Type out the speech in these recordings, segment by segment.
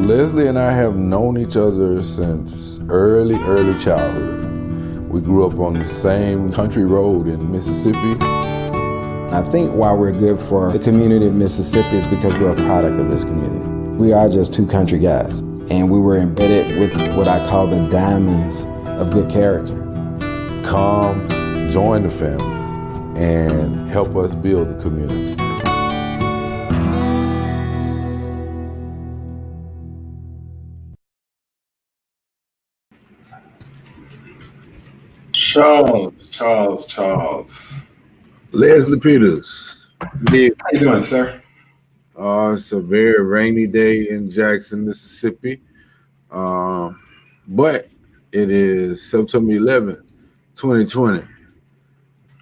Leslie and I have known each other since early childhood. We grew up on the same country road in Mississippi. I think why we're good for the community of Mississippi is because we're a product of this community. We are just two country guys, and we were embedded with what I call the diamonds of good character. Come, join the family, and help us build the community. Charles. Leslie Peters. Yeah. How you doing, sir? It's a very rainy day in Jackson, Mississippi. But it is September 11th, 2020.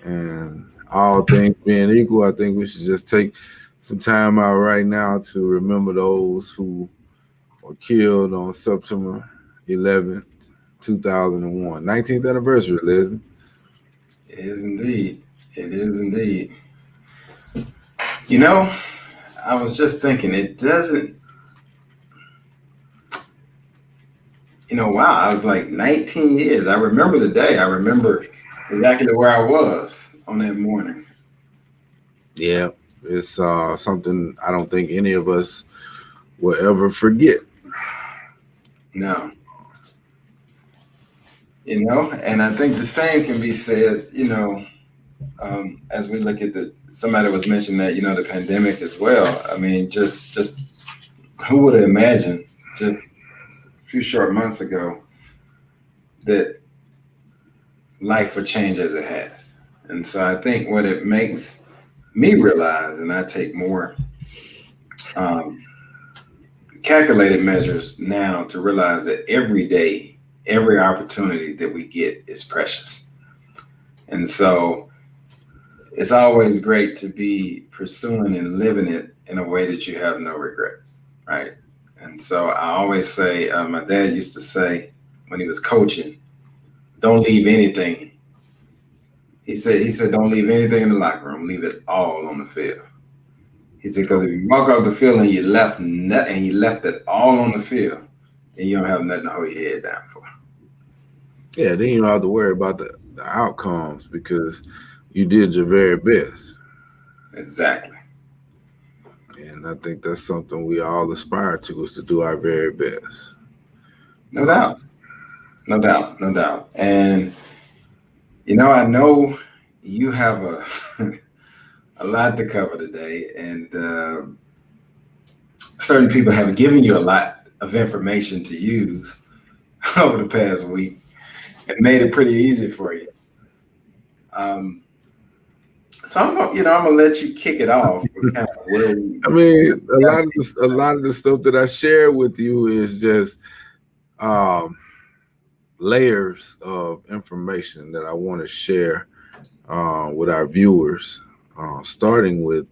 And all things being equal, I think we should just take some time out right now to remember those who were killed on September 11th, 2001. 19th anniversary, Leslie. It is indeed. It is indeed. You know, I was just thinking, it doesn't, wow, I was like 19 years. I remember the day. I remember exactly where I was on that morning. Yeah, it's something I don't think any of us will ever forget. No. And I think the same can be said, as we look at somebody was mentioning that, the pandemic as well. I mean, just who would have imagined just a few short months ago that life would change as it has. And so I think what it makes me realize, and I take more calculated measures now to realize that every day, every opportunity that we get is precious. And so it's always great to be pursuing and living it in a way that you have no regrets, right? And so I always say, my dad used to say when he was coaching, don't leave anything. He said, don't leave anything in the locker room, leave it all on the field. He said, because if you walk off the field and you left it all on the field, then you don't have nothing to hold your head down for. Yeah, then you don't have to worry about the outcomes because you did your very best. Exactly. And I think that's something we all aspire to, is to do our very best. No doubt. And, I know you have a lot to cover today, and certain people have given you a lot of information to use over the past week and made it pretty easy for you. So I'm gonna let you kick it off. Kind of a lot of the stuff that I share with you is just layers of information that I want to share with our viewers, starting with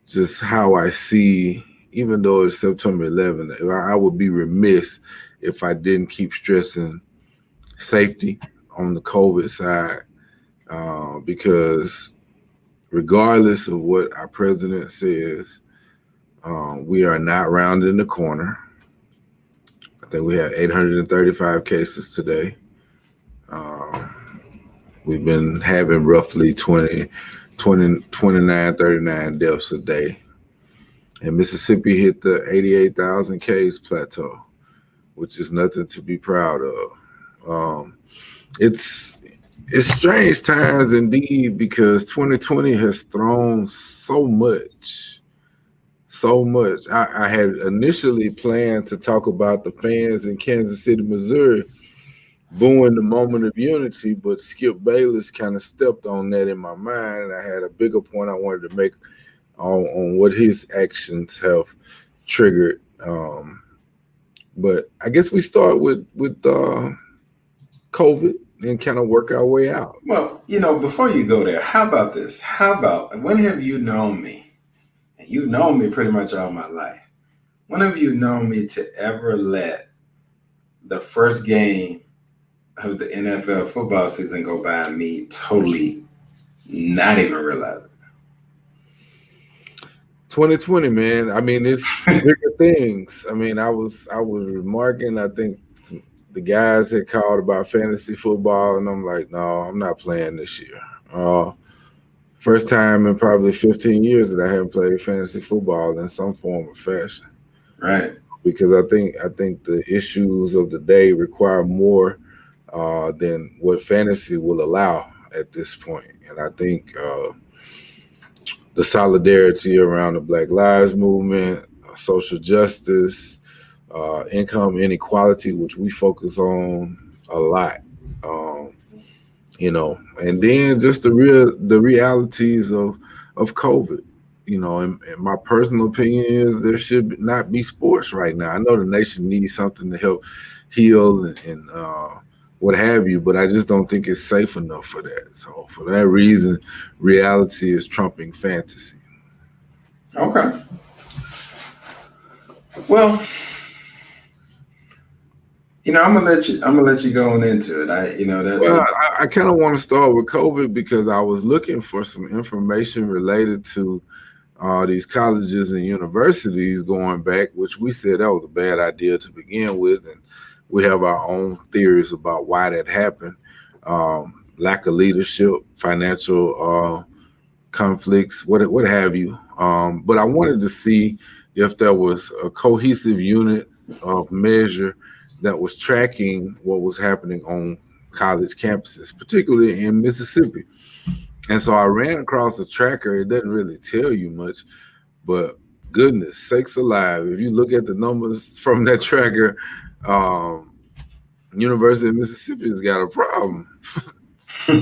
just how I see, even though it's September 11th, I would be remiss if I didn't keep stressing safety on the COVID side, because regardless of what our president says, we are not rounding the corner. I think we have 835 cases today. We've been having roughly 29, 39 deaths a day. And Mississippi hit the 88,000 case plateau, which is nothing to be proud of. It's strange times indeed, because 2020 has thrown so much. I had initially planned to talk about the fans in Kansas City, Missouri, booing the moment of unity, but Skip Bayless kind of stepped on that in my mind, and I had a bigger point I wanted to make on what his actions have triggered. But I guess we start with COVID and kind of work our way out. Well, before you go there, how about this? When have you known me? And you've known me pretty much all my life. When have you known me to ever let the first game of the NFL football season go by me totally not even realize it? 2020, man. I mean, it's bigger things. I mean, I was remarking. I think the guys had called about fantasy football, and I'm like, no, I'm not playing this year. First time in probably 15 years that I haven't played fantasy football in some form or fashion. Right. Because I think the issues of the day require more than what fantasy will allow at this point. And I think the solidarity around the Black Lives Movement, social justice, income inequality, which we focus on a lot, and then just the realities of COVID. And my personal opinion is there should not be sports right now. I know the nation needs something to help heal and what have you, but I just don't think it's safe enough for that. So for that reason, reality is trumping fantasy. Okay. Well, I'm gonna let you go on into it. I kind of want to start with COVID because I was looking for some information related to these colleges and universities going back, which we said that was a bad idea to begin with, and we have our own theories about why that happened. Lack of leadership, financial conflicts, what have you. But I wanted to see if there was a cohesive unit of measure that was tracking what was happening on college campuses, particularly in Mississippi. And so I ran across a tracker. It doesn't really tell you much, but goodness sakes alive, if you look at the numbers from that tracker, University of Mississippi has got a problem. I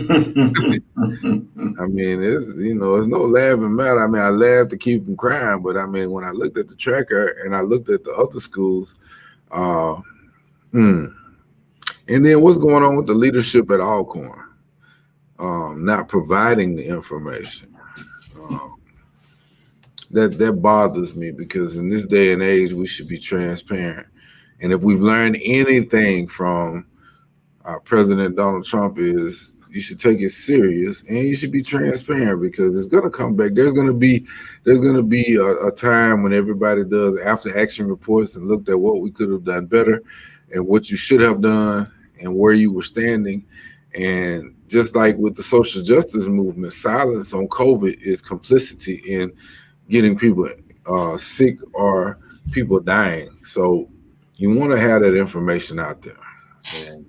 mean, it's no laughing matter. I mean, I laugh to keep from crying, but I mean, when I looked at the tracker and I looked at the other schools, and then what's going on with the leadership at Alcorn? Not providing the information. That bothers me because in this day and age, we should be transparent. And if we've learned anything from President Donald Trump is you should take it serious and you should be transparent because it's going to come back. There's going to be a time when everybody does after action reports and looked at what we could have done better and what you should have done and where you were standing. And just like with the social justice movement, silence on COVID is complicity in getting people sick or people dying. So you want to have that information out there. And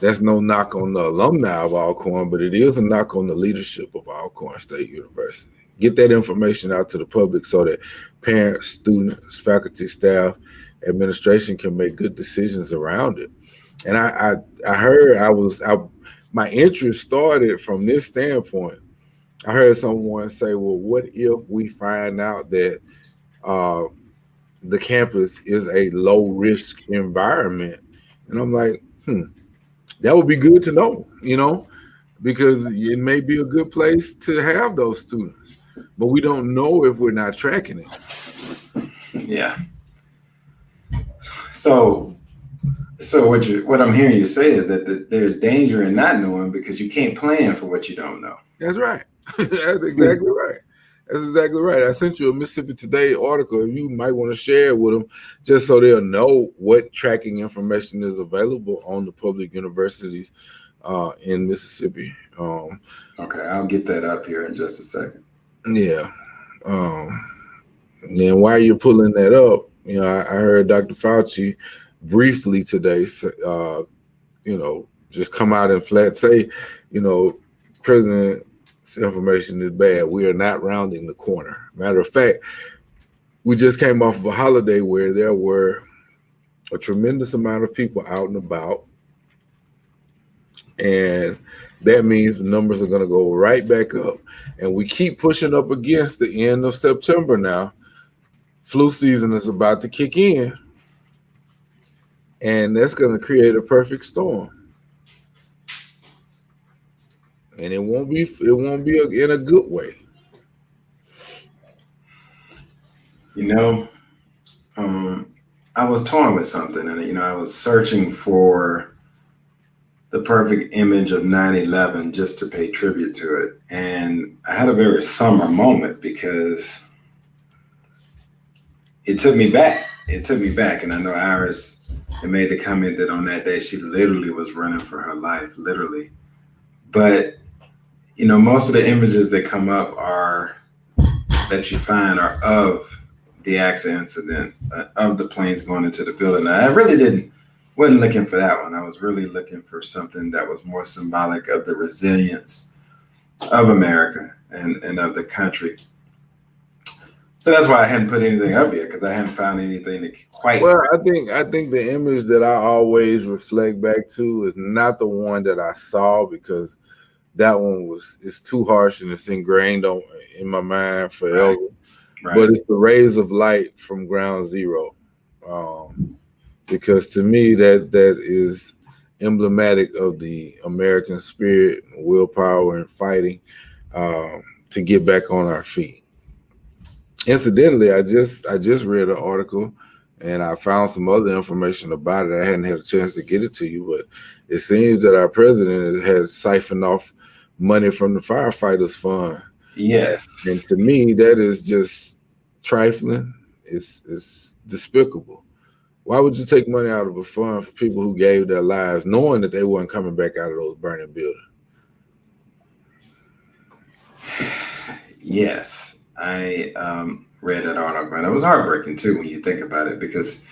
that's no knock on the alumni of Alcorn, but it is a knock on the leadership of Alcorn State University. Get that information out to the public so that parents, students, faculty, staff, administration can make good decisions around it. And I heard my interest started from this standpoint. I heard someone say, well, what if we find out that the campus is a low risk environment? And I'm like, that would be good to know, because it may be a good place to have those students, but we don't know if we're not tracking it. Yeah. So what I'm hearing you say is that there's danger in not knowing because you can't plan for what you don't know. That's right. That's exactly right. That's exactly right. I sent you a Mississippi Today article. You might want to share it with them just so they'll know what tracking information is available on the public universities in Mississippi. Okay, I'll get that up here in just a second. Yeah. And then while you're pulling that up, I heard Dr. Fauci briefly today, just come out and flat say, President's information is bad. We are not rounding the corner. Matter of fact, we just came off of a holiday where there were a tremendous amount of people out and about. And that means the numbers are going to go right back up. And we keep pushing up against the end of September now. Flu season is about to kick in. And that's going to create a perfect storm. And it won't be in a good way. I was torn with something, and I was searching for the perfect image of 9/11 just to pay tribute to it. And I had a very summer moment because it took me back. It took me back. And I know Iris had made the comment that on that day she literally was running for her life, literally. But most of the images that come up that you find are of the accident incident, of the planes going into the building. I really wasn't looking for that one. I was really looking for something that was more symbolic of the resilience of America and of the country. So that's why I hadn't put anything up yet, because I hadn't found anything that quite. Well, I think the image that I always reflect back to is not the one that I saw, because that one it's too harsh and it's ingrained in my mind forever. Right. But it's the rays of light from Ground Zero, because to me that is emblematic of the American spirit, willpower, and fighting to get back on our feet. Incidentally, I just read an article and I found some other information about it. I hadn't had a chance to get it to you, but it seems that our president has siphoned off money from the firefighters fund. Yes. And to me, that is just trifling. It's despicable. Why would you take money out of a fund for people who gave their lives knowing that they weren't coming back out of those burning buildings? Yes, I read that article, and it was heartbreaking too when you think about it, because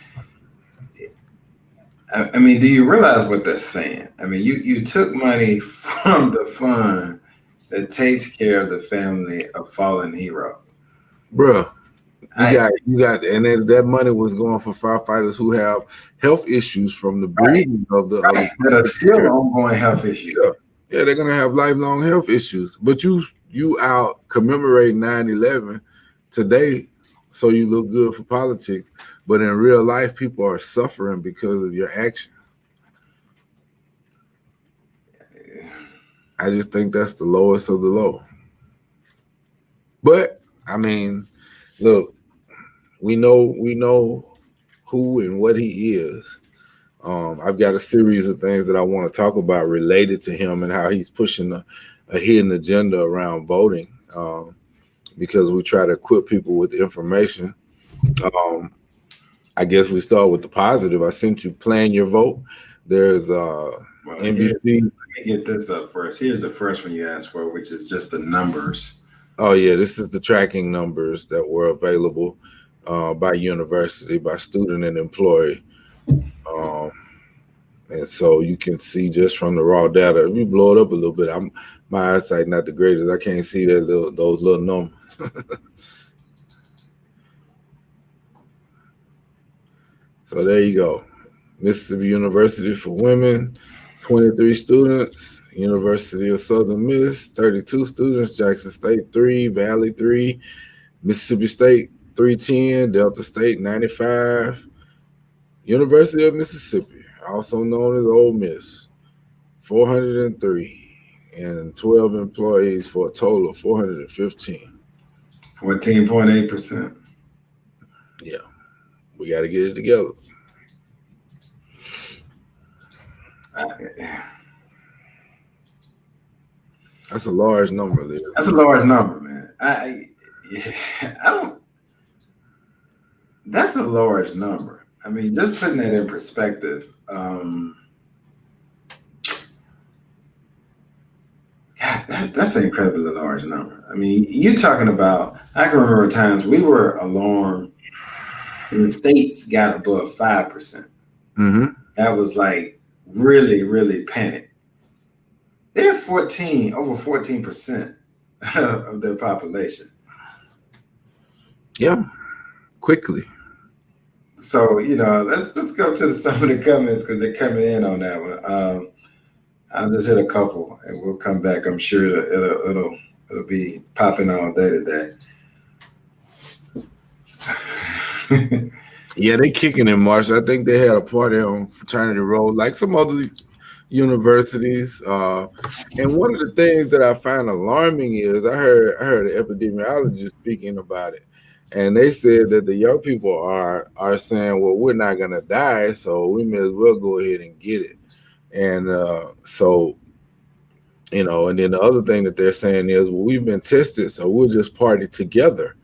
I mean, do you realize what they're saying? I mean, you took money from the fund that takes care of the family of fallen hero. Bruh, you got, and that money was going for firefighters who have health issues from the breathing of the that are still ongoing health issues. Yeah, they're gonna have lifelong health issues. But you out commemorating 9/11 today, so you look good for politics. But in real life, people are suffering because of your action. I just think that's the lowest of the low. But I mean, look, we know who and what he is. I've got a series of things that I want to talk about related to him and how he's pushing a hidden agenda around voting, because we try to equip people with information. I guess we start with the positive. I sent you Plan Your Vote. There's NBC. Let me get this up first. Here's the first one you asked for, which is just the numbers. Oh yeah, this is the tracking numbers that were available by university, by student and employee. And so you can see just from the raw data, if you blow it up a little bit, my eyesight not the greatest. I can't see those little numbers. So there you go. Mississippi University for women, 23 students. University of Southern Miss, 32 students. Jackson State, 3. Valley, 3. Mississippi State, 310. Delta State, 95. University of Mississippi, also known as Ole Miss, 403. And 12 employees for a total of 415. 14.8%. Yeah. We got to get it together. That's a large number, Liz. That's a large number, man. That's a large number. I mean, just putting that in perspective. God, that's an incredibly large number. I mean, you're talking about, I can remember times we were alarmed when the states got above 5%. Mm-hmm. That was like really, really panicked. They're over 14% of their population. Yeah, quickly. So, let's go to some of the comments, because they're coming in on that one. I'll just hit a couple and we'll come back. I'm sure it'll be popping all day today. Yeah, they kicking in March. I think they had a party on Fraternity Road, like some other universities. And one of the things that I find alarming is I heard an epidemiologist speaking about it, and they said that the young people are saying, well, we're not gonna die, so we may as well go ahead and get it. And so, and then the other thing that they're saying is, well, we've been tested, so we'll just party together.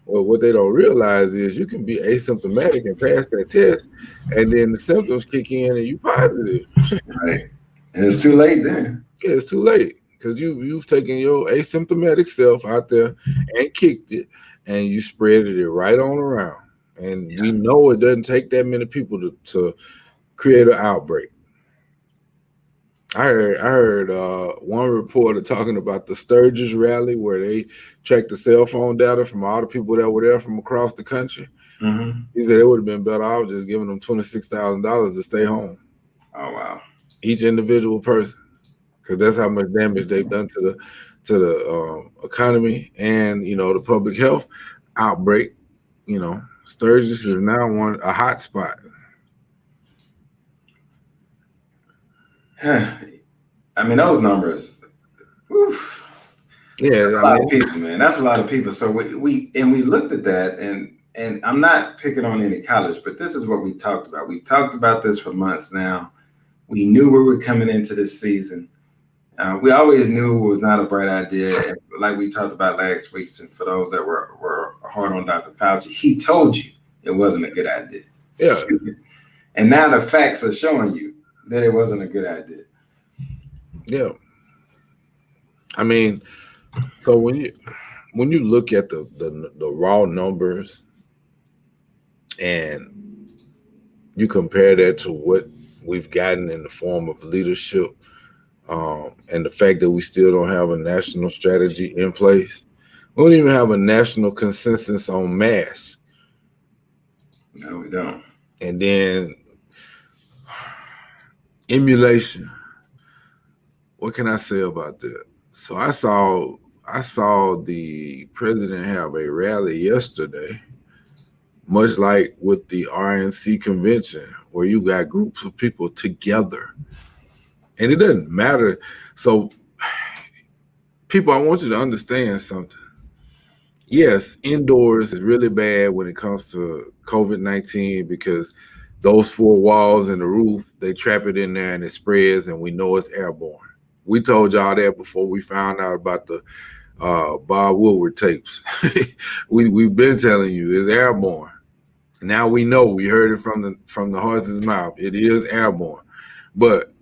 Well, what they don't realize is you can be asymptomatic and pass that test, and then the symptoms kick in and you positive. Right. And it's too late then. Yeah, it's too late because you've taken your asymptomatic self out there and kicked it, and you spreaded it right on around. And we know it doesn't take that many people to create an outbreak. I heard one reporter talking about the Sturgis rally where they tracked the cell phone data from all the people that were there from across the country. Mm-hmm. He said it would have been better off just giving them $26,000 to stay home, Oh, wow. each individual person, because that's how much damage they've done to the economy and the public health outbreak. Sturgis is now a hot spot. I mean, those numbers. Oof. Yeah, That's a lot of people, man. That's a lot of people. So we looked at that, and I'm not picking on any college, but this is what we talked about. We talked about this for months now. We knew we were coming into this season. We always knew it was not a bright idea. And like we talked about last week, and for those that were hard on Dr. Fauci, he told you it wasn't a good idea. Yeah. And now the facts are showing you that it wasn't a good idea. Yeah. I mean, so when you look at the raw numbers and you compare that to what we've gotten in the form of leadership, and the fact that we still don't have a national strategy in place, we don't even have a national consensus on masks. No, we don't. And then emulation. What can I say about that? So I saw the president have a rally yesterday, much like with the RNC convention, where you got groups of people together. And it doesn't matter. So people, I want you to understand something. Yes, indoors is really bad when it comes to COVID-19 because those four walls and the roof, they trap it in there and it spreads, and we know it's airborne. We told y'all that before we found out about the Bob Woodward tapes. We've been telling you it's airborne. Now we know. We heard it from the horse's mouth. It is airborne. But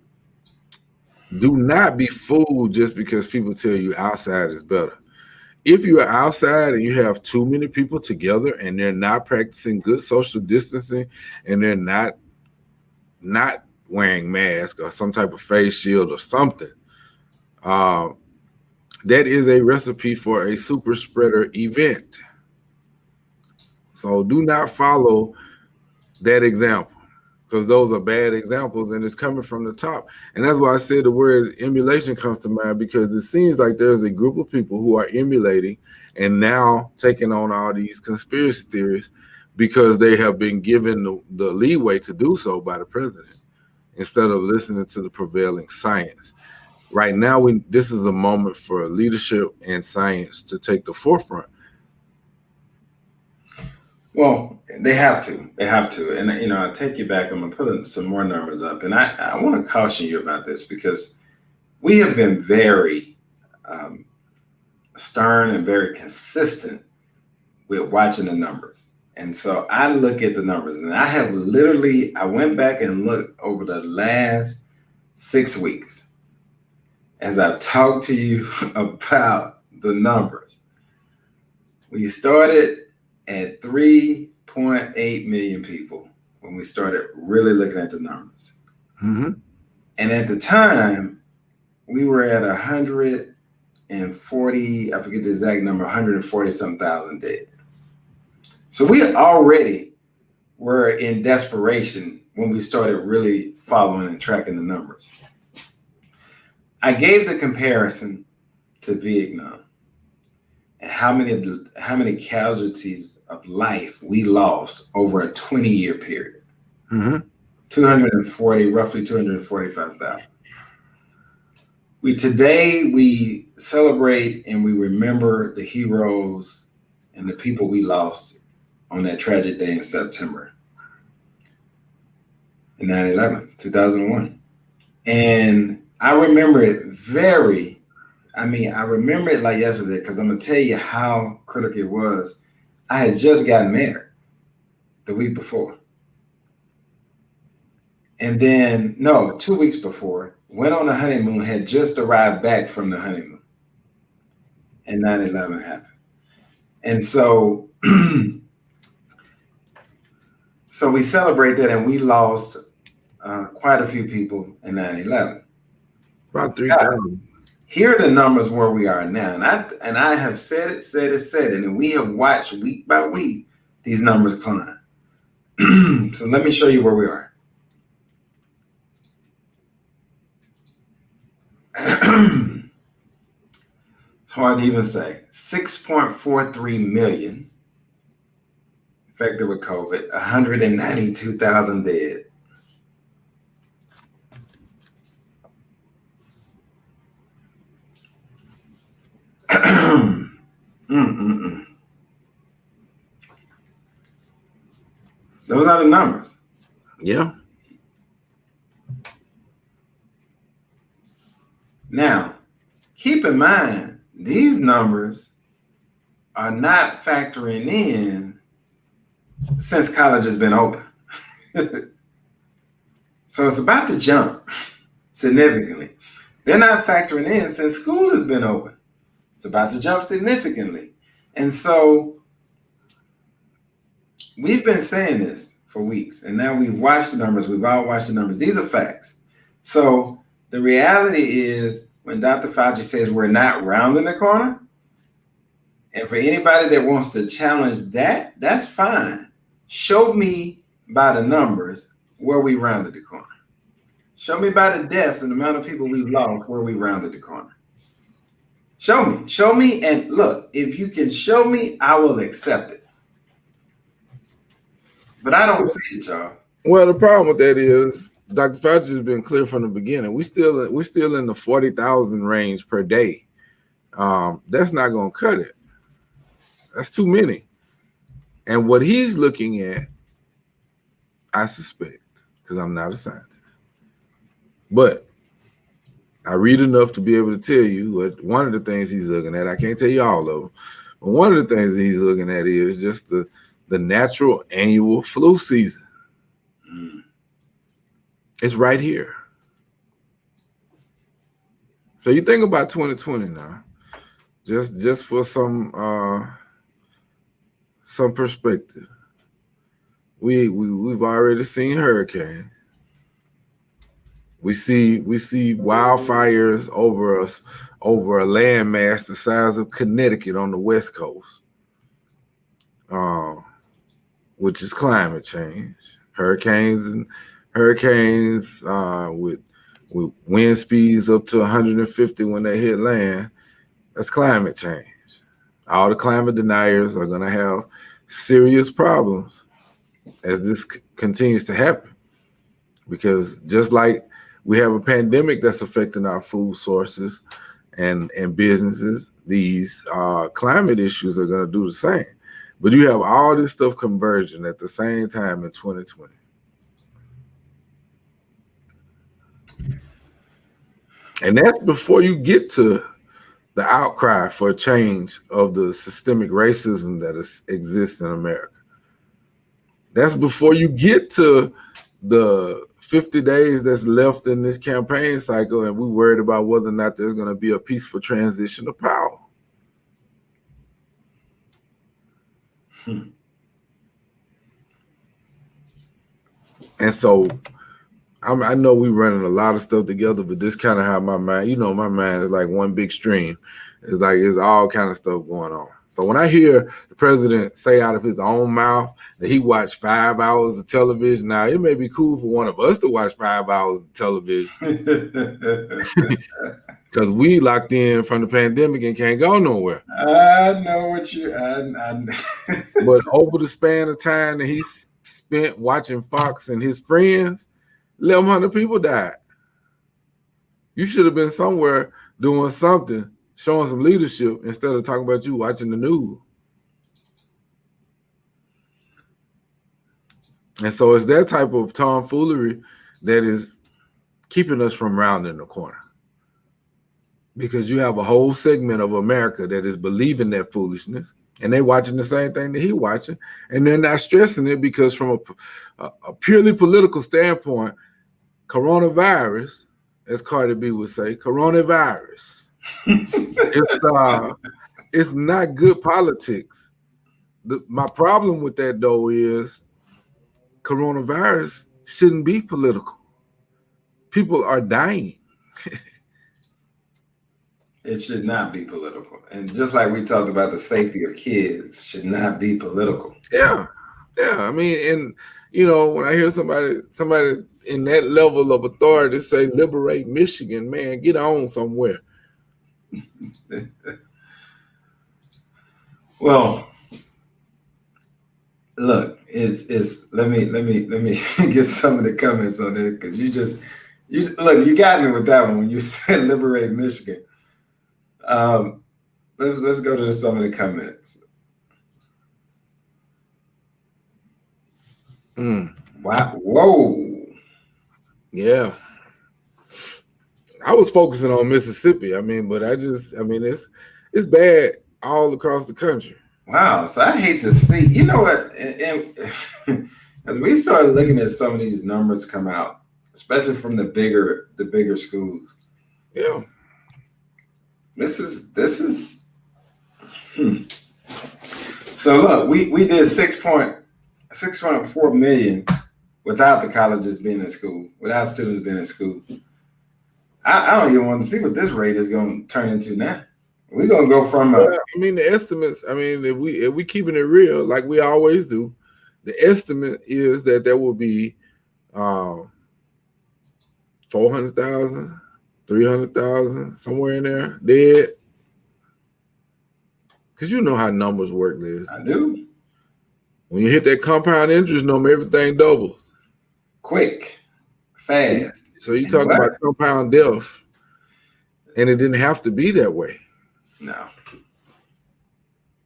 do not be fooled just because people tell you outside is better. If you're outside and you have too many people together and they're not practicing good social distancing and they're not wearing masks or some type of face shield or something, that is a recipe for a super spreader event. So do not follow that example, because those are bad examples and it's coming from the top. And that's why I said the word emulation comes to mind, because it seems like there's a group of people who are emulating and now taking on all these conspiracy theories because they have been given the leeway to do so by the president instead of listening to the prevailing science. Right now, this is a moment for leadership and science to take the forefront. Well, they have to. They have to. And, I'll take you back. I'm going to put some more numbers up. And I want to caution you about this because we have been very stern and very consistent with watching the numbers. And so I look at the numbers, and I went back and looked over the last 6 weeks as I've talked to you about the numbers. We started at 3.8 million people when we started really looking at the numbers. Mm-hmm. And at the time, we were at 140, I forget the exact number, 140-some thousand dead. So we already were in desperation when we started really following and tracking the numbers. I gave the comparison to Vietnam and how many casualties of life we lost over a 20-year period. Mm-hmm. 240, roughly 245,000. Today we celebrate and we remember the heroes and the people we lost on that tragic day in September in 9/11, 2001. And I remember it I remember it like yesterday, because I'm going to tell you how critical it was. I had just gotten married the week before. And then, no, 2 weeks before, went on a honeymoon, had just arrived back from the honeymoon. And 9/11 happened. And so, so we celebrate that, and we lost quite a few people in 9/11. About 3,000. Here are the numbers where we are now. And I have said it, and we have watched week by week these numbers climb. So let me show you where we are. It's hard to even say. 6.43 million infected with COVID, 192,000 dead. Those are the numbers. Yeah. Now, keep in mind, these numbers are not factoring in since college has been open. So it's about to jump significantly. They're not factoring in since school has been open. It's about to jump significantly. And so we've been saying this for weeks, and now we've watched the numbers. We've all watched the numbers. These are facts. So the reality is, when Dr. Fauci says we're not rounding the corner, and for anybody that wants to challenge that, that's fine. Show me by the numbers where we rounded the corner. Show me by the deaths and the amount of people we've lost where we rounded the corner. Show me, and look, if you can show me, I will accept it. But I don't see it, y'all. Well, the problem with that is Dr. Fauci has been clear from the beginning. We're still in the 40,000 range per day. That's not going to cut it. That's too many. And what he's looking at, I suspect, because I'm not a scientist, but I read enough to be able to tell you what one of the things he's looking at. I can't tell you all of them, but one of the things that he's looking at is just the natural annual flu season. It's right here. So you think about 2020 now, just for some perspective. We've already seen hurricane. We see wildfires over a landmass the size of Connecticut on the West Coast, which is climate change. Hurricanes with wind speeds up to 150 when they hit land. That's climate change. All the climate deniers are going to have serious problems as this continues to happen, because just like we have a pandemic that's affecting our food sources and businesses, these climate issues are going to do the same. But you have all this stuff converging at the same time in 2020. And that's before you get to the outcry for a change of the systemic racism that exists in America. That's before you get to the 50 days that's left in this campaign cycle, and we're worried about whether or not there's going to be a peaceful transition of power. And so I know we're running a lot of stuff together, but this kind of how my mind, my mind is like one big stream. It's like it's all kind of stuff going on. So when I hear the president say out of his own mouth that he watched 5 hours of television, now it may be cool for one of us to watch 5 hours of television because we locked in from the pandemic and can't go nowhere. I know what you. But over the span of time that he spent watching Fox and his friends, 1,100 people died. You should have been somewhere doing something, showing some leadership instead of talking about you watching the news. And so it's that type of tomfoolery that is keeping us from rounding the corner. Because you have a whole segment of America that is believing that foolishness, and they watching the same thing that he watching, and they're not stressing it because from a purely political standpoint, coronavirus, as Cardi B would say, coronavirus, it's not good politics. My problem with that though is coronavirus shouldn't be political. People are dying. It should not be political. And just like we talked about the safety of kids should not be political. Yeah. I mean, and you know, when I hear somebody in that level of authority say liberate Michigan, man, get on somewhere. Well, look, it's let me get some of the comments on there because you look, you got me with that one when you said liberate Michigan. Let's go to some of the comments. Wow! Whoa! Yeah, I was focusing on Mississippi. I mean, it's bad all across the country. Wow! So I hate to see. You know what? And as we started looking at some of these numbers come out, especially from the bigger schools. Yeah. This is. So look, we did 6.4 million without the colleges being in school, without students being in school. I don't even want to see what this rate is going to turn into now. We're going to go from. I mean, the estimates. I mean, if we keeping it real, like we always do, the estimate is that there will be 400,000, 300,000, somewhere in there dead. Because you know how numbers work, Liz. I do. When you hit that compound interest number, everything doubles. Quick, fast. So you talk about compound death, and it didn't have to be that way. No.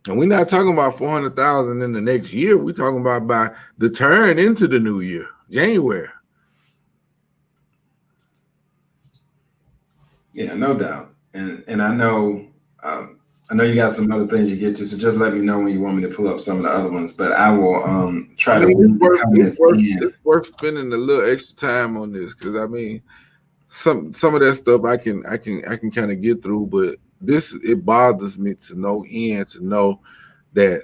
And we're not talking about 400,000 in the next year. We're talking about by the turn into the new year, January. Yeah, no doubt. And I know you got some other things you get to, so just let me know when you want me to pull up some of the other ones. But I will try to. It's worth spending a little extra time on this because I mean, some of that stuff I can kind of get through, but it bothers me to no end to know that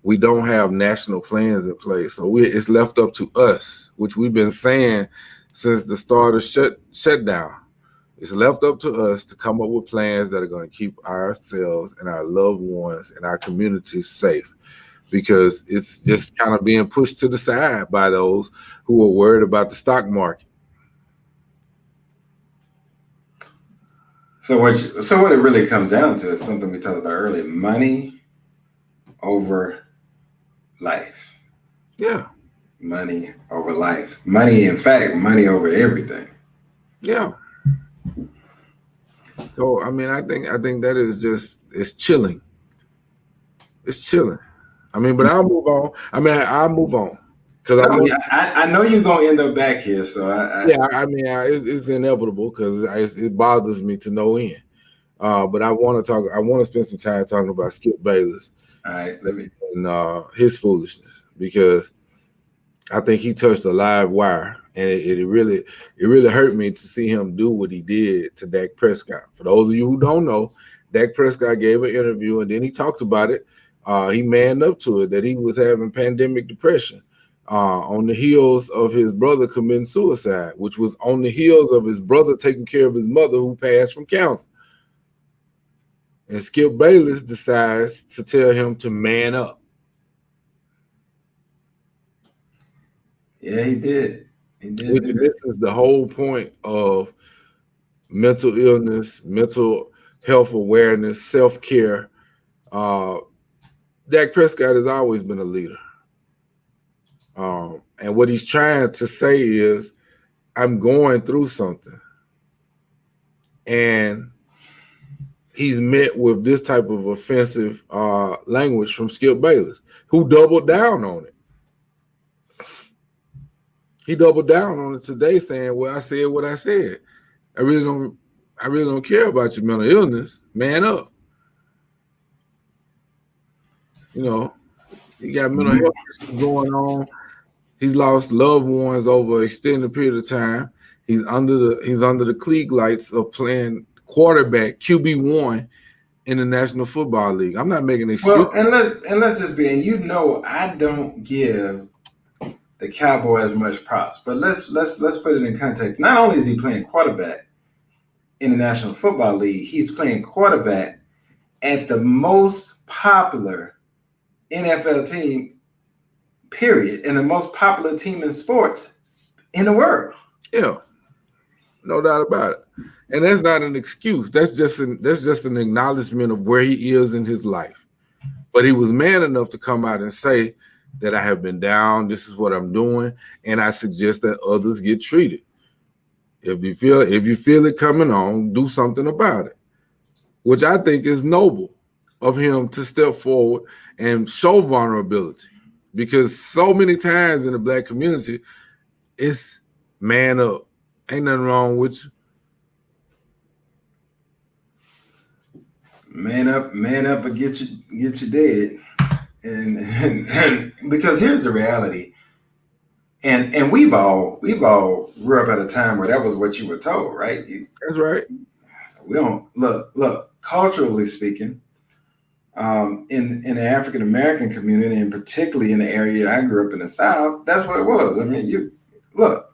we don't have national plans in place. So it's left up to us, which we've been saying since the start of shutdown. It's left up to us to come up with plans that are going to keep ourselves and our loved ones and our communities safe, because it's just kind of being pushed to the side by those who are worried about the stock market. So what it really comes down to is something we talked about earlier: money over life. Yeah. Money over life. Money, in fact, money over everything. Yeah. So I mean, I think that is it's chilling. It's chilling. I mean, but I'll move on. I'll move on because I know you're gonna end up back here. So it's inevitable because it bothers me to no end. But I want to spend some time talking about Skip Bayless. All right, and his foolishness, because I think he touched a live wire. And it really hurt me to see him do what he did to Dak Prescott. For those of you who don't know, Dak Prescott gave an interview and then he talked about it. He manned up to it, that he was having pandemic depression on the heels of his brother committing suicide, which was on the heels of his brother taking care of his mother who passed from cancer. And Skip Bayless decides to tell him to man up. Yeah, he did. This is the whole point of mental illness, mental health awareness, self-care. Dak Prescott has always been a leader. And what he's trying to say is, I'm going through something. And he's met with this type of offensive language from Skip Bayless, who doubled down on it. He doubled down on it today, saying, "Well, I said what I said. I really don't care about your mental illness. Man up." You know, he got mental health issues going on. He's lost loved ones over an extended period of time. He's under the Klieg lights of playing quarterback QB1 in the National Football League. I'm not making excuses. Well, and let's just be, and I don't give the Cowboys much props, but let's put it in context. Not only is he playing quarterback in the National Football League, he's playing quarterback at the most popular NFL team, period, and the most popular team in sports in the world. Yeah, no doubt about it. And that's not an excuse. That's just an acknowledgement of where he is in his life. But he was man enough to come out and say that I have been down. This is what I'm doing, and I suggest that others get treated. If you feel it coming on, do something about it, which I think is noble of him to step forward and show vulnerability, because so many times in the Black community, it's man up. Ain't nothing wrong with you. Man up, or get you dead. And because here's the reality, and we've all grew up at a time where that was what you were told, right? That's right. We don't look culturally speaking, in the African American community, and particularly in the area I grew up in the South, that's what it was. I mean, you what?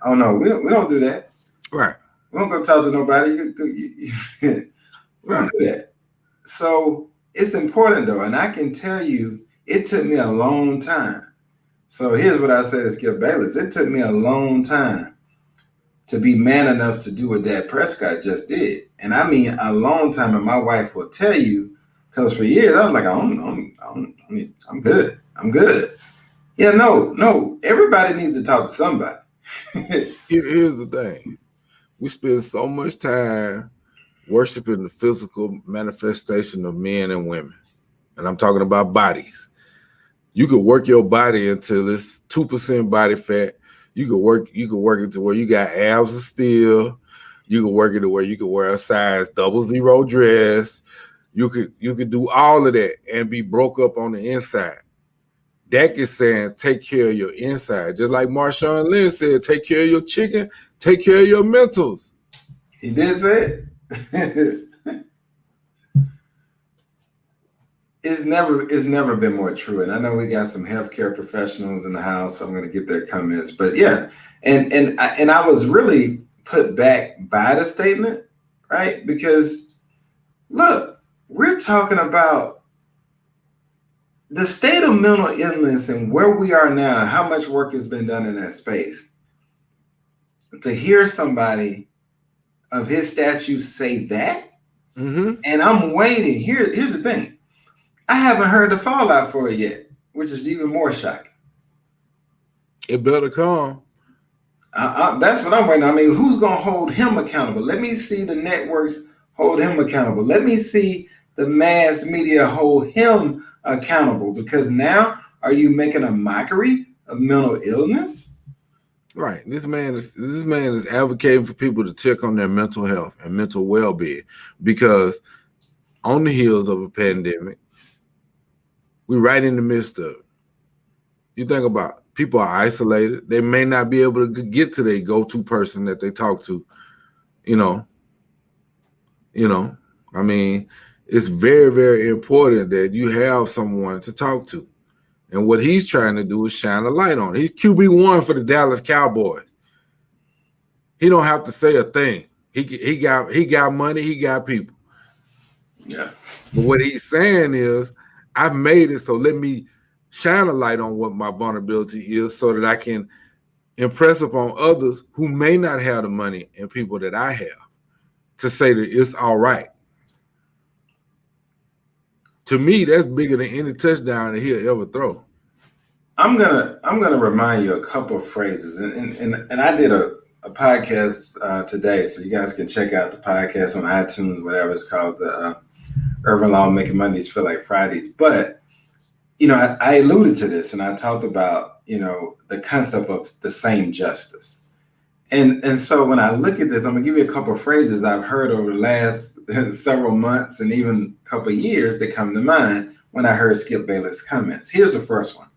Oh no, we don't do that. Right. We don't go talk to nobody. We don't do that. So it's important though, and I can tell you, it took me a long time. So here's what I say to Skip Bayless. It took me a long time to be man enough to do what Dak Prescott just did. And I mean a long time, and my wife will tell you, because for years I was like, I'm good. I'm good. Yeah, no. Everybody needs to talk to somebody. Here's the thing. We spend so much time worshiping the physical manifestation of men and women. And I'm talking about bodies. You could work your body until it's 2% body fat. You could work it to where you got abs of steel. You could work it to where you could wear a size 00 dress. You could do all of that and be broke up on the inside. Dak is saying, take care of your inside. Just like Marshawn Lynch said, take care of your chicken, take care of your mentals. He did say it. It's never been more true. And I know we got some healthcare professionals in the house, so I'm going to get their comments. But yeah, and I was really put back by the statement, right? Because look, we're talking about the state of mental illness and where we are now, how much work has been done in that space. To hear somebody of his stature say that, and I'm waiting. Here's the thing. I haven't heard the fallout for it yet, which is even more shocking. It better come. That's what I'm waiting on. I mean, who's going to hold him accountable? Let me see the networks hold him accountable. Let me see the mass media hold him accountable, because now are you making a mockery of mental illness? Right. This man is advocating for people to check on their mental health and mental well-being, because on the heels of a pandemic, we're right in the midst of it. You think about it, people are isolated. They may not be able to get to their go-to person that they talk to. I mean, it's very, very important that you have someone to talk to. And what he's trying to do is shine a light on it. He's QB1 for the Dallas Cowboys. He don't have to say a thing. He got money, he got people. Yeah. But what he's saying is, I've made it, so let me shine a light on what my vulnerability is so that I can impress upon others who may not have the money and people that I have to say that it's all right. To me, that's bigger than any touchdown that he'll ever throw. I'm gonna remind you a couple of phrases, and I did a podcast today, so you guys can check out the podcast on iTunes, whatever it's called, the Irvin Law Making Mondays Feel Like Fridays. But I alluded to this, and I talked about the concept of the same justice, and so when I look at this, I'm gonna give you a couple of phrases I've heard over the last several months and even a couple of years that come to mind when I heard Skip Bayless' comments. Here's the first one.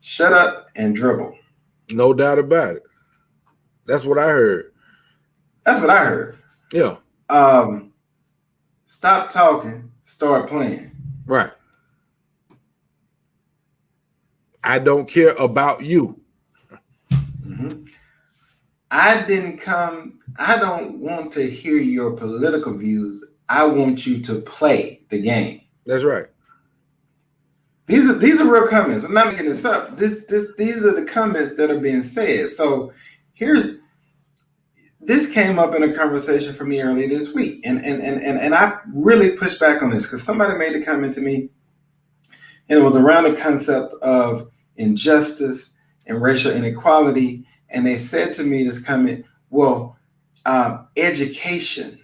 Shut up and dribble. No doubt about it. That's what I heard. That's what I heard. Yeah. Stop talking, start playing. Right. I don't care about you. Mm-hmm. I don't want to hear your political views. I want you to play the game. That's right. These are real comments. I'm not making this up. These are the comments that are being said. So this came up in a conversation for me earlier this week. And I really pushed back on this because somebody made a comment to me, and it was around the concept of injustice and racial inequality. And they said to me this comment, well, education,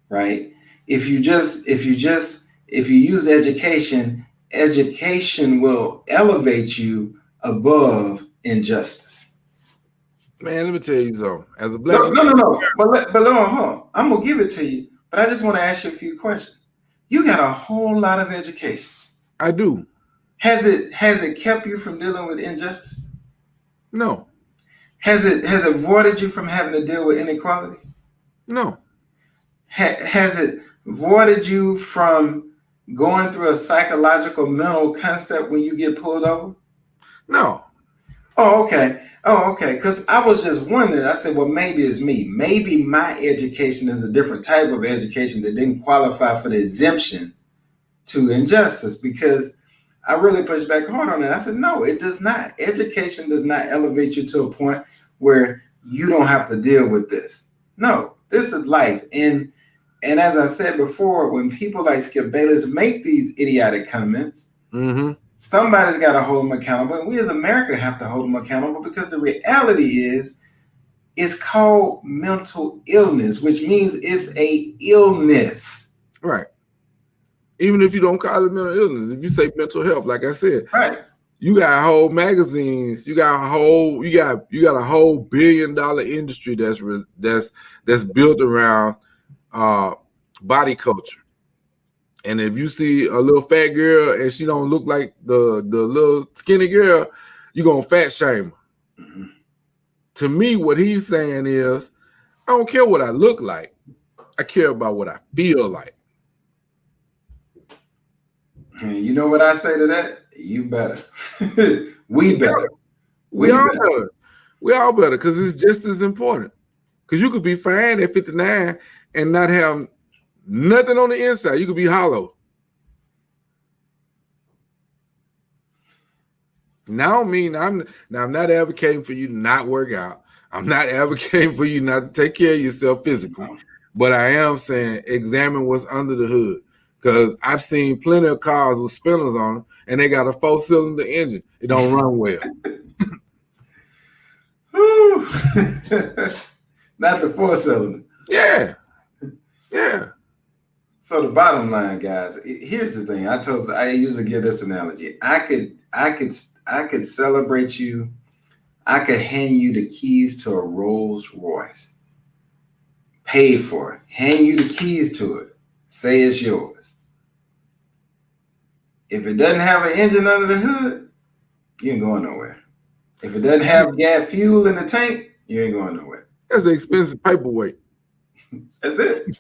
right? If you use education will elevate you above injustice. Man, let me tell you something. As a black no. But hold on. I'm gonna give it to you. But I just want to ask you a few questions. You got a whole lot of education. I do. Has it kept you from dealing with injustice? No. Has it avoided you from having to deal with inequality? No. Has it avoided you from going through a psychological mental concept when you get pulled over? No. Oh, okay. Because I was just wondering. I said, well, maybe it's me. Maybe my education is a different type of education that didn't qualify for the exemption to injustice, because I really pushed back hard on it. I said, no, it does not. Education does not elevate you to a point where you don't have to deal with this. No, this is life. And as I said before, when people like Skip Bayless make these idiotic comments, somebody's got to hold them accountable. And we as America have to hold them accountable, because the reality is it's called mental illness, which means it's a illness. Right. Even if you don't call it mental illness, if you say mental health, like I said, right, you got whole magazines, you got a whole $1 billion industry that's built around body culture. And if you see a little fat girl and she don't look like the little skinny girl, you're gonna fat shame her. Mm-hmm. To me, what he's saying is, I don't care what I look like. I care about what I feel like. You know what I say to that? You better. We better. We all better. We all better, because it's just as important. Because you could be fine at 59 and not have nothing on the inside. You could be hollow. Now, I'm not advocating for you to not work out. I'm not advocating for you not to take care of yourself physically. But I am saying examine what's under the hood. Because I've seen plenty of cars with spinners on them, and they got a 4-cylinder engine. It don't run well. Not the 4-cylinder. Yeah. So the bottom line, guys, here's the thing. I usually give this analogy. I could celebrate you. I could hand you the keys to a Rolls Royce. Pay for it. Hand you the keys to it. Say it's yours. If it doesn't have an engine under the hood, you ain't going nowhere. If it doesn't have gas fuel in the tank, you ain't going nowhere. That's an expensive paperweight. That's it.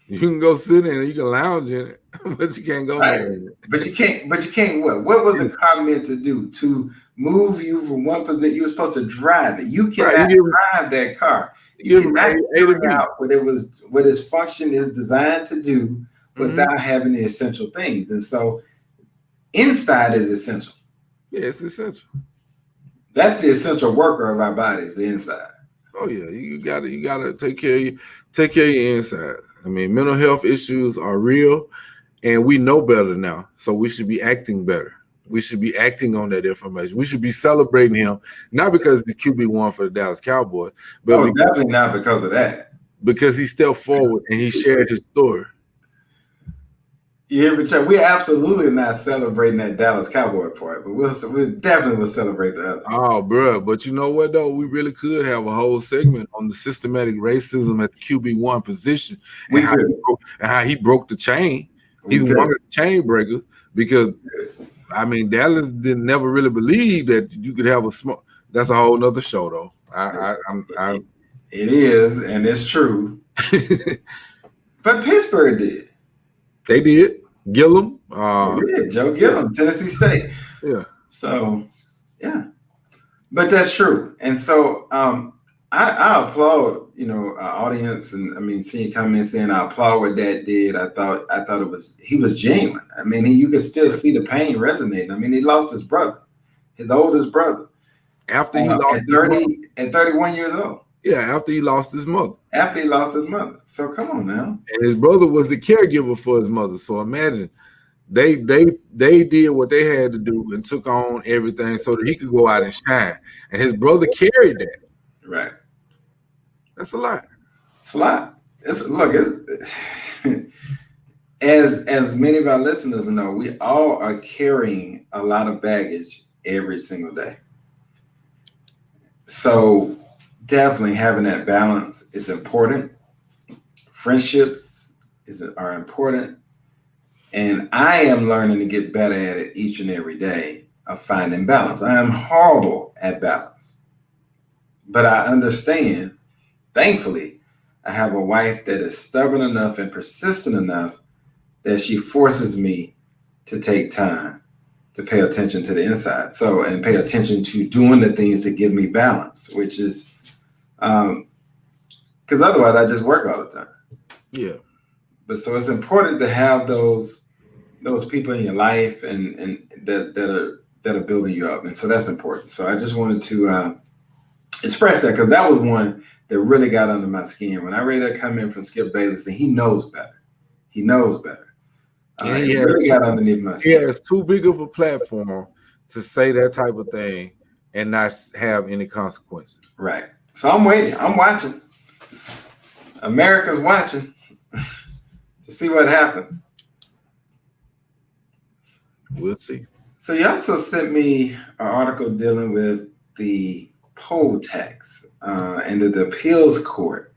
You can go sit in it, you can lounge in it, but you can't go nowhere. But you can't what? What was the car meant to do? To move you from one position. You were supposed to drive it. You cannot drive that car. You cannot figure out what its function is designed to do without having the essential things. And so inside is essential. Yeah, it's essential. That's the essential worker of our bodies, the inside. Oh yeah, you gotta take care of your inside. I mean, mental health issues are real, and we know better now. So we should be acting better. We should be acting on that information. We should be celebrating him, not because the QB1 for the Dallas Cowboys, but definitely not because of that. Because he stepped forward and he shared his story. You ever check? We're absolutely not celebrating that Dallas Cowboy part, but we definitely will celebrate the other. Oh, bro. But you know what, though? We really could have a whole segment on the systematic racism at the QB1 position and how he broke the chain. He's one of the chain breakers because, I mean, Dallas didn't never really believe that you could have a small. That's a whole nother show, though. It is, and it's true. But Pittsburgh did. They did. Gillum. Joe Gillum, Tennessee State. Yeah. So, yeah. But that's true. And so I applaud, our audience, and I mean, seeing comments saying I applaud what Dad did. I thought he was genuine. I mean, you could still see the pain resonating. I mean, he lost his brother, his oldest brother. After he lost at 31 years old. Yeah, after he lost his mother. So come on now. And his brother was the caregiver for his mother. So imagine they did what they had to do and took on everything so that he could go out and shine. And his brother carried that. Right. That's a lot. It's a lot. As many of our listeners know, we all are carrying a lot of baggage every single day. So definitely having that balance is important. Friendships are important. And I am learning to get better at it each and every day of finding balance. I am horrible at balance. But I understand, thankfully, I have a wife that is stubborn enough and persistent enough that she forces me to take time to pay attention to the inside. And pay attention to doing the things that give me balance, which is, because otherwise I just work all the time. Yeah. But so it's important to have those people in your life and that are building you up. And so that's important. So I just wanted to express that because that was one that really got under my skin. When I read that comment from Skip Bayless, then he knows better. He knows better. He really got underneath my skin. He has too big of a platform to say that type of thing and not have any consequences. Right. So I'm waiting. I'm watching. America's watching to see what happens. We'll see. So you also sent me an article dealing with the poll tax and that the appeals court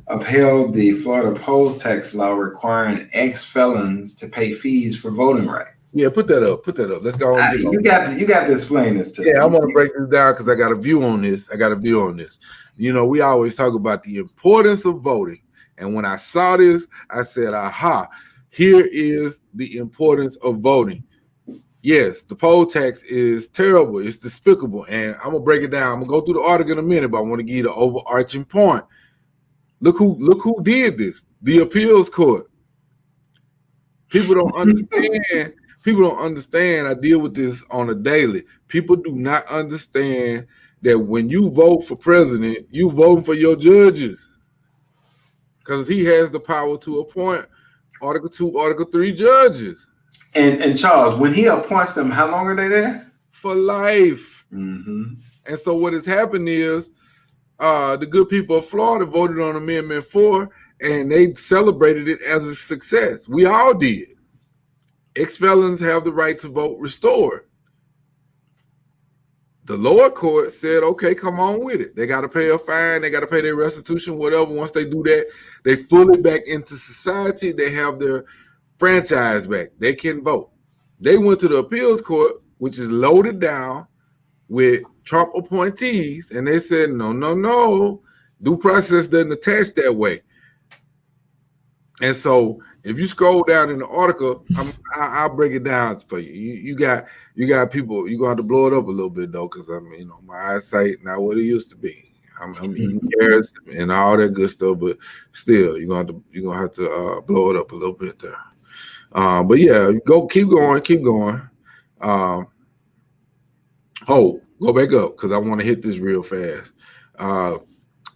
upheld the Florida poll tax law requiring ex-felons to pay fees for voting rights. Yeah, put that up. Let's go on. You got to explain this to me. Yeah, I'm going to break this down because I got a view on this. We always talk about the importance of voting. And when I saw this, I said, aha, here is the importance of voting. Yes, the poll tax is terrible. It's despicable. And I'm going to break it down. I'm going to go through the article in a minute, but I want to give you the overarching point. Look who did this. The appeals court. People don't understand. People don't understand. I deal with this on a daily. People do not understand that when you vote for president, you voting for your judges. Because he has the power to appoint Article 2, Article 3 judges. And Charles, when he appoints them, how long are they there? For life. Mm-hmm. And so what has happened is the good people of Florida voted on Amendment 4 and they celebrated it as a success. We all did. Ex-felons have the right to vote restored. The lower court said, okay, come on with it. They got to pay a fine. They got to pay their restitution, whatever. Once they do that, they fully back into society. They have their franchise back. They can vote. They went to the appeals court, which is loaded down with Trump appointees, and they said, no. Due process doesn't attach that way. And so if you scroll down in the article, I'll break it down for you. You got people, you're going to have to blow it up a little bit, though, because, my eyesight not what it used to be. I'm eating carrots and all that good stuff, but still, you're going to have to blow it up a little bit there. But yeah, keep going. Go back up because I want to hit this real fast.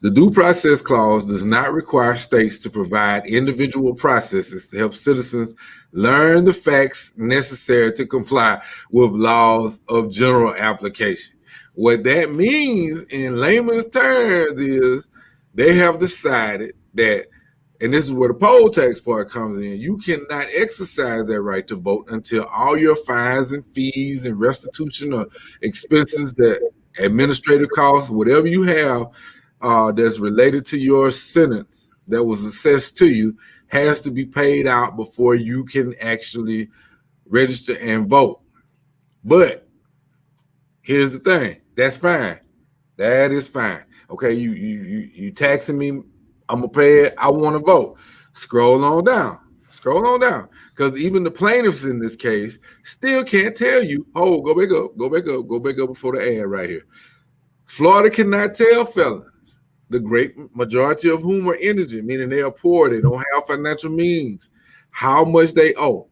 The Due Process Clause does not require states to provide individual processes to help citizens learn the facts necessary to comply with laws of general application. What that means in layman's terms is they have decided that and this is where the poll tax part comes in, you cannot exercise that right to vote until all your fines and fees and restitution or expenses, that administrative costs, whatever you have that's related to your sentence that was assessed to you, has to be paid out before you can actually register and vote. But here's the thing, that's fine. That is fine. Okay, you taxing me, I'm gonna pay it. I want to vote. Scroll on down. Because even the plaintiffs in this case still can't tell you, oh, go back up before the ad right here. Florida cannot tell felons, the great majority of whom are indigent, meaning they are poor, they don't have financial means, how much they owe.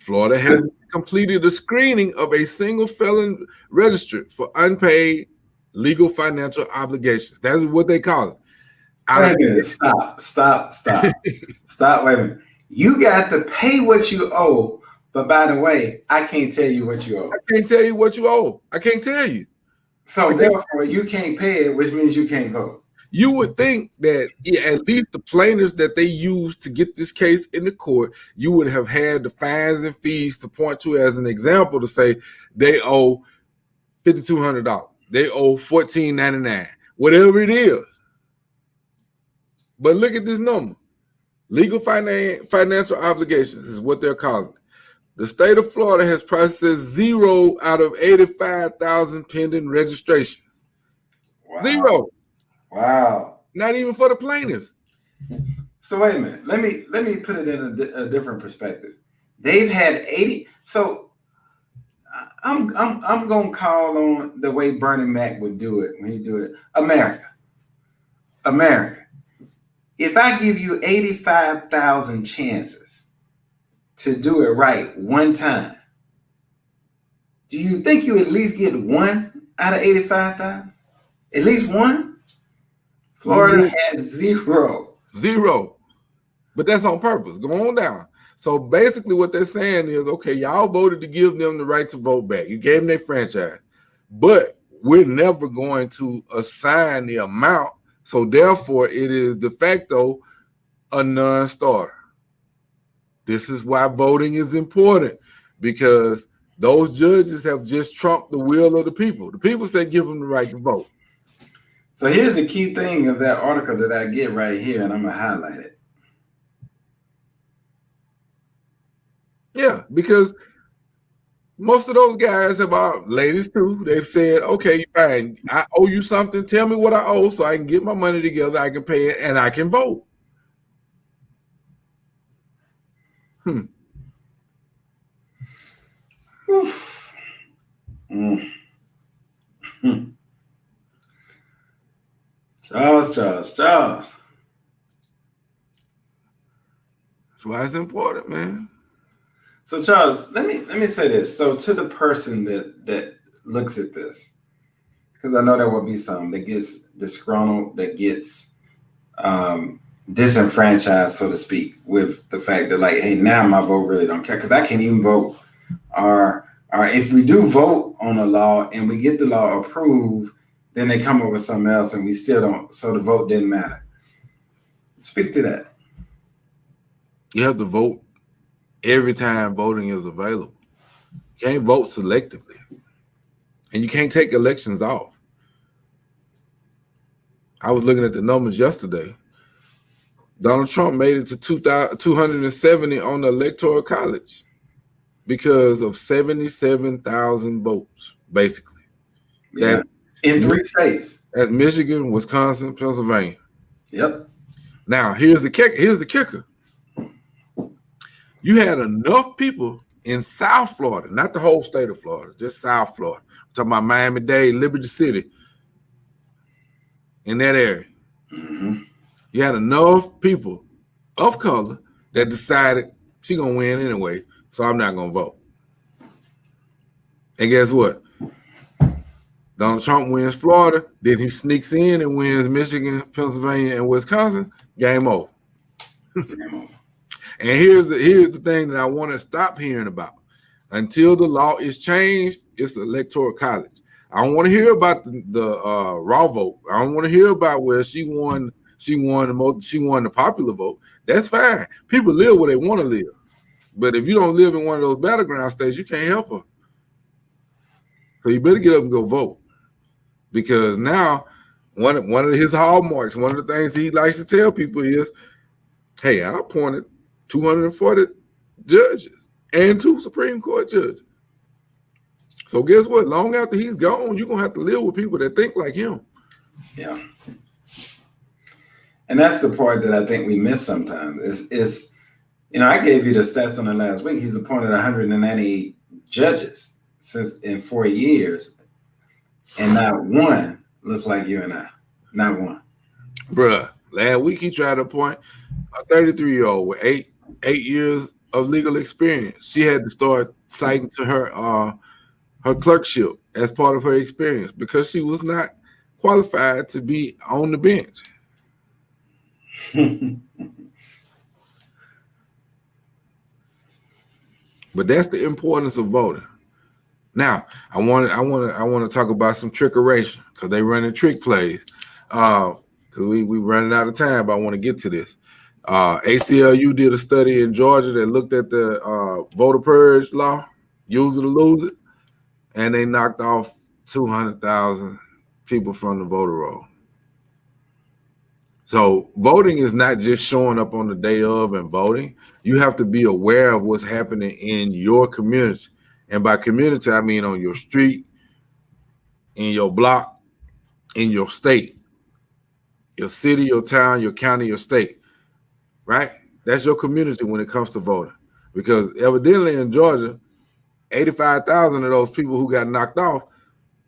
Florida has completed a screening of a single felon registered for unpaid legal financial obligations. That's what they call it. Wait a minute. Stop. Stop. Wait a minute. You got to pay what you owe, but by the way, I can't tell you what you owe. I can't tell you what you owe. I can't tell you. So therefore, you can't pay it, which means you can't vote. You would think that at least the plaintiffs that they used to get this case in the court, you would have had the fines and fees to point to as an example to say they owe $5,200. They owe $1,499, whatever it is. But look at this number. Legal financial obligations is what they're calling it. The state of Florida has processed 0 out of 85,000 pending registrations. Wow. 0. Wow. Not even for the plaintiffs. So wait a minute. Let me put it in a different perspective. They've had 80. So I'm gonna call on the way Bernie Mac would do it when he do it. America. If I give you 85,000 chances to do it right one time, do you think you at least get 1 out of 85,000? At least 1? Florida has 0. 0. But that's on purpose. Go on down. So basically what they're saying is, okay, y'all voted to give them the right to vote back. You gave them their franchise. But we're never going to assign the amount. So therefore, it is de facto a non-starter. This is why voting is important, because those judges have just trumped the will of the people. The people said give them the right to vote. So here's the key thing of that article that I get right here, and I'm going to highlight it. Yeah, because most of those guys have ladies too. They've said, okay, fine, I owe you something. Tell me what I owe so I can get my money together. I can pay it and I can vote. Charles. That's why it's important, man. So Charles, let me say this. So to the person that looks at this, because I know there will be some that gets disgruntled, that gets disenfranchised, so to speak, with the fact that, like, hey, now my vote really don't care because I can't even vote. Or if we do vote on a law and we get the law approved, then they come up with something else and we still don't. So the vote didn't matter. Speak to that. You have to vote every time voting is available. You can't vote selectively. And you can't take elections off. I was looking at the numbers yesterday. Donald Trump made it to 270 on the Electoral College because of 77,000 votes, basically. Yeah. In 3 states. That's Michigan, Wisconsin, Pennsylvania. Yep. Now, here's the kicker. You had enough people in South Florida, not the whole state of Florida, just South Florida. I'm talking about Miami-Dade, Liberty City, in that area. Mm-hmm. You had enough people of color that decided she's going to win anyway, so I'm not going to vote. And guess what? Donald Trump wins Florida, then he sneaks in and wins Michigan, Pennsylvania, and Wisconsin. Game over. And here's the thing that I want to stop hearing about. Until the law is changed, it's the Electoral College. I don't want to hear about the raw vote. I don't want to hear about where she won She won the popular vote. That's fine. People live where they want to live. But if you don't live in one of those battleground states, you can't help her. So you better get up and go vote. Because now one of his hallmarks, one of the things he likes to tell people is, hey, I appointed 240 judges and 2 Supreme Court judges. So guess what? Long after he's gone, you're gonna have to live with people that think like him. Yeah. And that's the part that I think we miss sometimes. Is I gave you the stats on the last week. He's appointed 198 judges in 4 years, and not one looks like you and I. Not one. Bruh, last week he tried to appoint a 33-year-old with eight years of legal experience. She had to start citing to her clerkship as part of her experience because she was not qualified to be on the bench. But that's the importance of voting. Now, I want to talk about some trickeration because they running trick plays. Because we running out of time, but I want to get to this. ACLU did a study in Georgia that looked at the voter purge law, use it or lose it, and they knocked off 200,000 people from the voter roll. So voting is not just showing up on the day of and voting. You have to be aware of what's happening in your community. And by community, I mean on your street, in your block, in your state, your city, your town, your county, your state, right? That's your community when it comes to voting. Because evidently in Georgia, 85,000 of those people who got knocked off,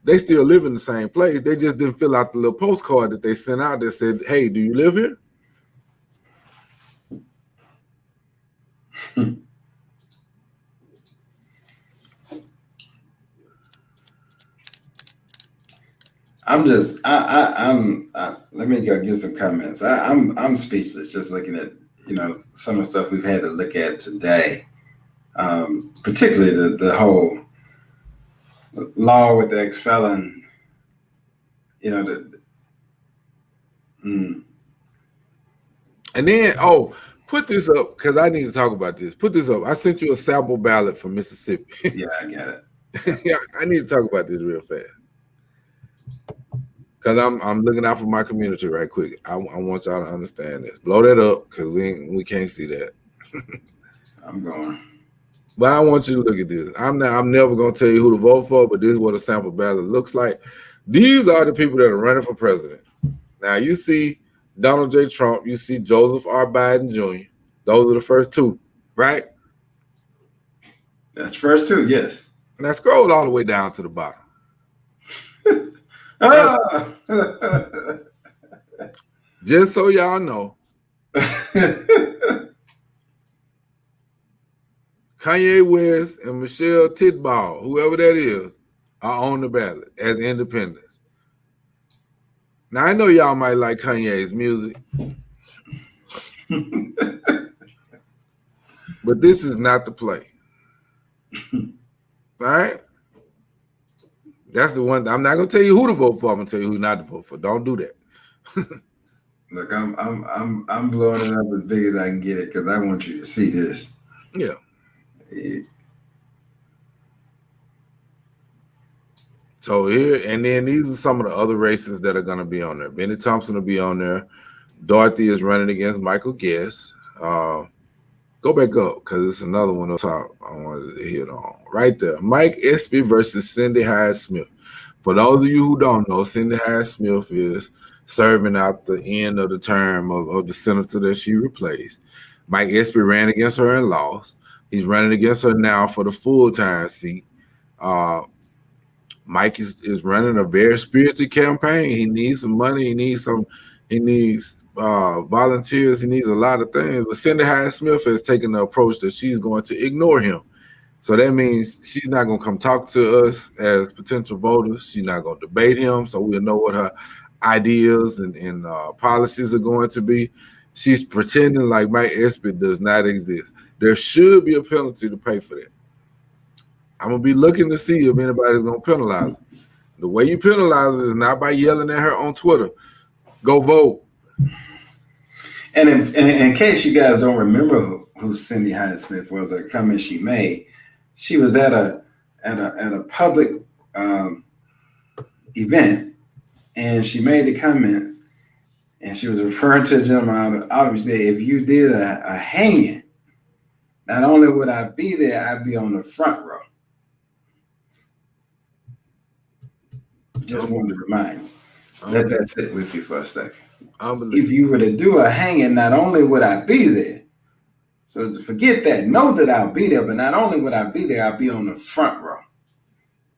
they still live in the same place. They just didn't fill out the little postcard that they sent out that said, hey, do you live here? Let me go get some comments. I'm speechless just looking at some of the stuff we've had to look at today, particularly the whole law with the ex-felon. And then put this up because I need to talk about this. Put this up. I sent you a sample ballot from Mississippi. Yeah, I got it. Yeah, I need to talk about this real fast. Because I'm looking out for my community right quick. I want y'all to understand this. Blow that up because we can't see that. I'm going. But I want you to look at this. I'm never gonna tell you who to vote for, but this is what a sample ballot looks like. These are the people that are running for president. Now you see Donald J. Trump, you see Joseph R. Biden Jr. Those are the first two, right? That's first two, yes. Now scroll all the way down to the bottom. Just so y'all know, Kanye West and Michelle Titball, whoever that is, are on the ballot as independents. Now, I know y'all might like Kanye's music, but this is not the play. All right? That's the one. I'm not going to tell you who to vote for. I'm going to tell you who not to vote for. Don't do that. Look, I'm blowing it up as big as I can get it because I want you to see this. Yeah. So here, and then these are some of the other races that are going to be on there. Benny Thompson will be on there. Dorothy is running against Michael Guest. Go back up because it's another one on top I wanted to hit on. Right there. Mike Espy versus Cindy Hyde-Smith. For those of you who don't know, Cindy Hyde-Smith is serving out the end of the term of the senator that she replaced. Mike Espy ran against her and lost. He's running against her now for the full-time seat. Mike is running a very spirited campaign. He needs some money. He needs volunteers. He needs a lot of things. But Cindy Hyde-Smith has taken the approach that she's going to ignore him. So that means she's not going to come talk to us as potential voters. She's not going to debate him, so we'll know what her ideas and policies are going to be. She's pretending like Mike Espy does not exist. There should be a penalty to pay for that. I'm going to be looking to see if anybody's going to penalize her. The way you penalize her is not by yelling at her on Twitter. Go vote. And in case you guys don't remember who Cindy Hyde-Smith was, or a comment she made, she was at a public event, and she made the comments, and she was referring to a gentleman. Obviously, if you did a hanging, not only would I be there, I'd be on the front row. Just wanted to remind you. Let that sit with you for a second. If you were to do a hanging, not only would I be there, so forget that. Know that I'll be there, but not only would I be there, I'll be on the front row.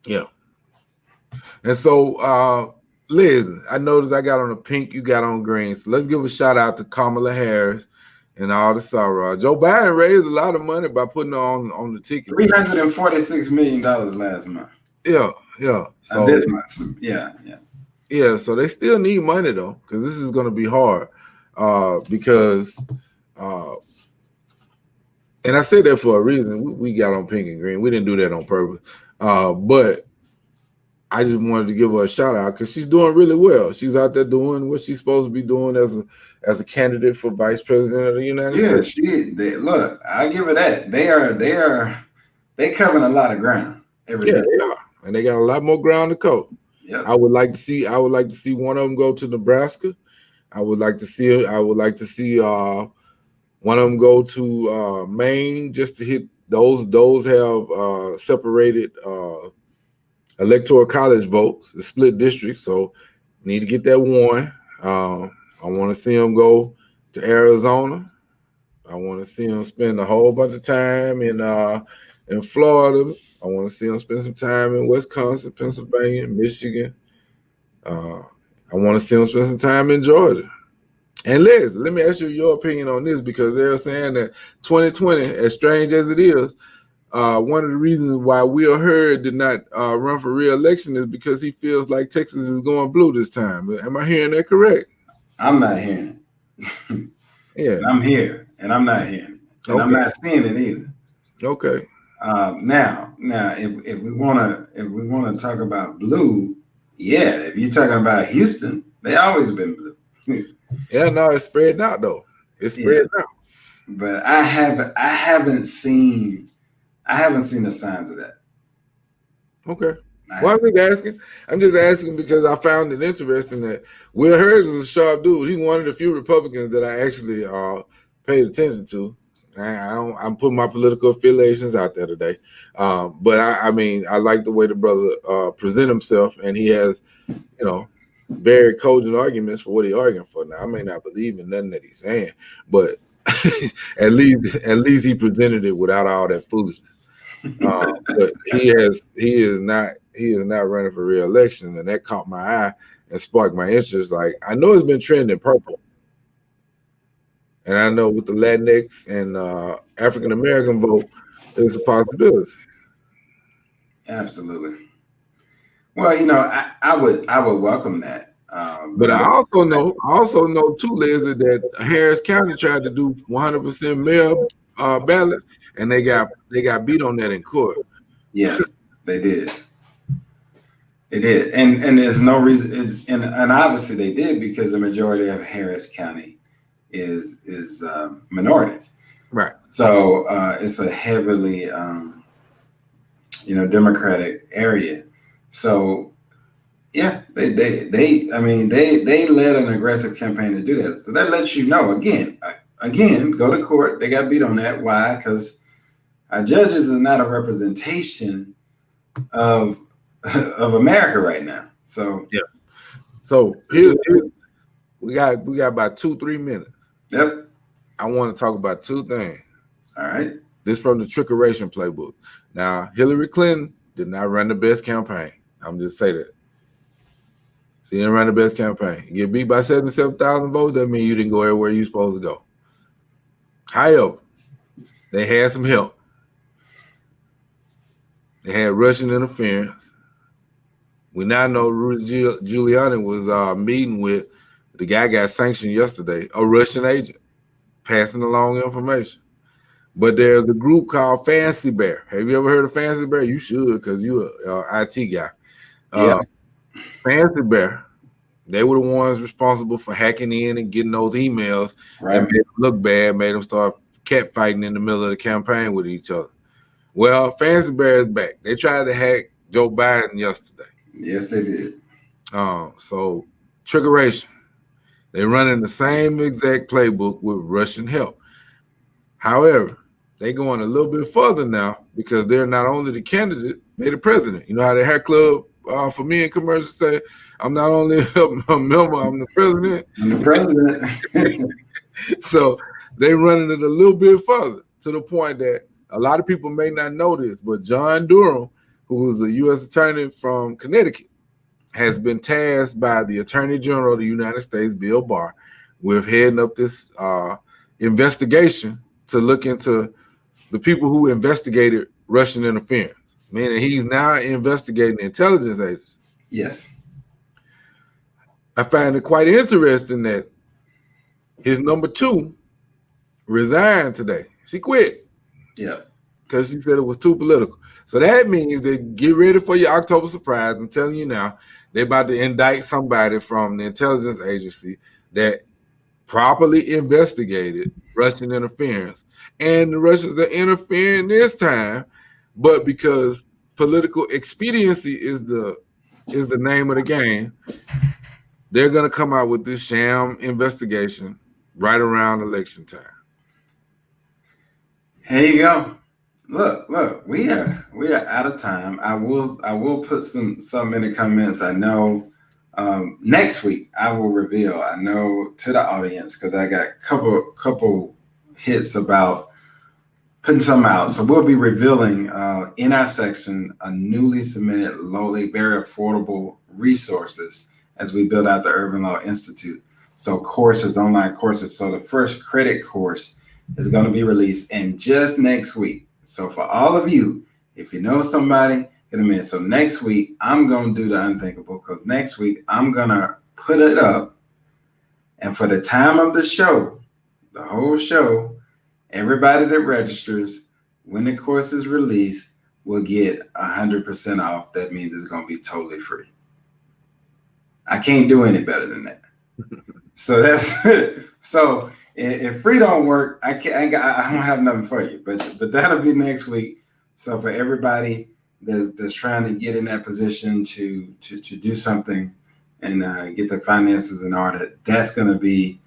Yeah. And so, Liz, I noticed I got on a pink, you got on green. So let's give a shout out to Kamala Harris and all the sorrow. Joe Biden raised a lot of money by putting on the ticket. $346 million last month. Yeah. So this month, yeah. So they still need money though, because this is going to be hard. Because, and I say that for a reason. We got on pink and green. We didn't do that on purpose. But I just wanted to give her a shout out because she's doing really well. She's out there doing what she's supposed to be doing as a candidate for vice president of the United States. Look, I give her that. They covering a lot of ground every day. They are, and they got a lot more ground to cover. Yep. I would like to see one of them go to Nebraska. I would like to see one of them go to Maine just to hit those. Those have separated electoral college votes, the split district. So need to get that one. I want to see them go to Arizona. I want to see them spend a whole bunch of time in Florida. I want to see them spend some time in Wisconsin, Pennsylvania, Michigan. I want to see them spend some time in Georgia. And Liz, let me ask you your opinion on this, because they're saying that 2020, as strange as it is, one of the reasons why Will Hurd did not run for re-election is because he feels like Texas is going blue this time. Am I hearing that correct? I'm not hearing it. Yeah. I'm here, and I'm not hearing it. And I'm not seeing it either. Okay. Now, if we wanna talk about blue, yeah. If you're talking about Houston, they always been blue. Yeah, no, it's spread out though. It's spread out. But I haven't seen the signs of that. Okay. Well, I'm just asking because I found it interesting that Will Hurd is a sharp dude. He's one of the few Republicans that I actually paid attention to. I'm putting my political affiliations out there today. But I mean, I like the way the brother present himself, and he has, very cogent arguments for what he's arguing for. Now, I may not believe in nothing that he's saying, but at least he presented it without all that foolishness. But he is not running for re-election, and that caught my eye and sparked my interest. Like, I know it's been trending purple, and I know with the Latinx and African American vote, it's a possibility. Absolutely. Well, I would welcome that. But I also know too, Liz, that Harris County tried to do 100% mail ballots, and they got beat on that in court. Yes, they did. They did, and there's no reason. And obviously they did, because the majority of Harris County is minorities. Right. So it's a heavily Democratic area. So yeah, they led an aggressive campaign to do that. So that lets you know, again, go to court. They got beat on that. Why? Because our judges is not a representation of America right now. So yeah. So here we got about 2-3 minutes. Yep. I want to talk about two things. All right. This from the trickeration playbook. Now, Hillary Clinton did not run the best campaign. I'm just saying that. She didn't run the best campaign. You get beat by 77,000 votes, that means you didn't go everywhere you're supposed to go. However, they had some help. They had Russian interference. We now know Rudy Giuliani was meeting with the guy got sanctioned yesterday, a Russian agent, passing along information. But there's a group called Fancy Bear. Have you ever heard of Fancy Bear? You should, because you're an IT guy. Yeah. Fancy Bear They were the ones responsible for hacking in and getting those emails Right. that made them look bad, made them start catfighting in the middle of the campaign with each other. Well, Fancy Bear is back. They tried to hack Joe Biden yesterday. Yes, they did. So trickeration. They're running the same exact playbook with Russian help. However, they're going a little bit further now because they're not only the candidate, they're the president. You know how the hack club for me in commercials say, I'm not only a member, I'm the president. I'm the president. So they're running it a little bit further to the point that a lot of people may not know this, but John Durham, who was a U.S. attorney from Connecticut, has been tasked by the Attorney General of the United States, Bill Barr, with heading up this investigation to look into the people who investigated Russian interference, meaning he's now investigating intelligence agents. Yes. I find it quite interesting that his number 2 resigned today. She quit. Yeah. Because she said it was too political. So that means that get ready for your October surprise. I'm telling you now, they're about to indict somebody from the intelligence agency that properly investigated Russian interference. And the Russians are interfering this time, but because political expediency is the name of the game, they're going to come out with this sham investigation right around election time. Here you go. Look, we are out of time. I will put some in the comments. I know next week I will reveal, I know, to the audience, because I got a couple hits about putting some out. So we'll be revealing in our section a newly submitted, lowly, very affordable resources as we build out the Irvin Law Institute. So courses, online courses. So the first credit course is going to be released in just next week. So for all of you, if you know somebody, get them in. So next week, I'm going to do the unthinkable, because next week, I'm going to put it up. And for the time of the show, the whole show, everybody that registers, when the course is released, will get 100% off. That means it's going to be totally free. I can't do any better than that. So that's it. So if free don't work, I don't have nothing for you. But that'll be next week. So for everybody that's trying to get in that position to do something and get their finances in order, that's going to be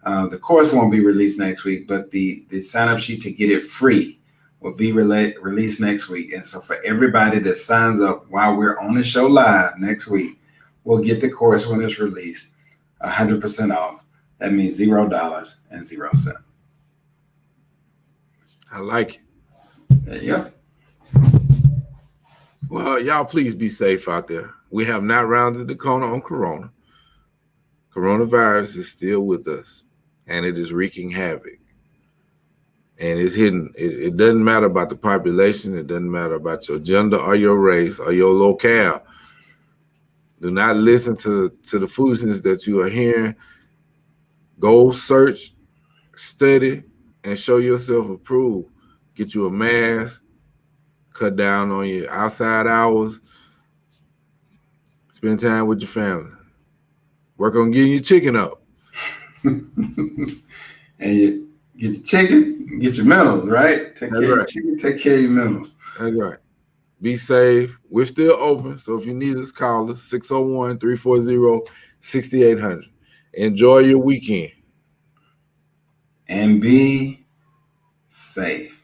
the course won't be released next week, but the sign up sheet to get it free will be released next week. And so for everybody that signs up while we're on the show live next week, we'll get the course when it's released 100% off. That means $0.00. I like it. There you go. Well, y'all please be safe out there. We have not rounded the corner on Corona. Coronavirus is still with us, and it is wreaking havoc. And it's hidden. It doesn't matter about the population. It doesn't matter about your gender or your race or your locale. Do not listen to the foolishness that you are hearing. Go search, study, and show yourself approved. Get you a mask. Cut down on your outside hours. Spend time with your family. Work on getting your chicken up. And you get your chicken, get your minerals, right? Take care of your chicken, take care of your minerals. That's right. Be safe. We're still open. So if you need us, call us 601-340-6800. Enjoy your weekend. And be safe.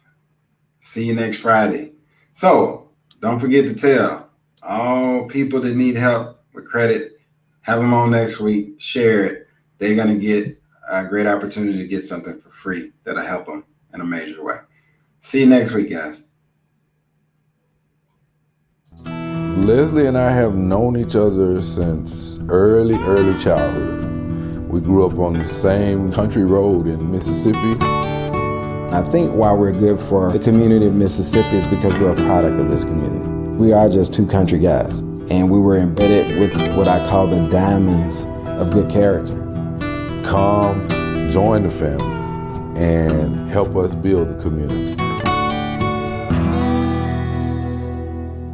See you next Friday. So don't forget to tell all people that need help with credit, have them on next week, share it. They're going to get a great opportunity to get something for free that'll help them in a major way. See you next week, guys. Leslie and I have known each other since early childhood. We grew up on the same country road in Mississippi. I think why we're good for the community of Mississippi is because we're a product of this community. We are just two country guys, and we were embedded with what I call the diamonds of good character. Come, join the family, and help us build the community.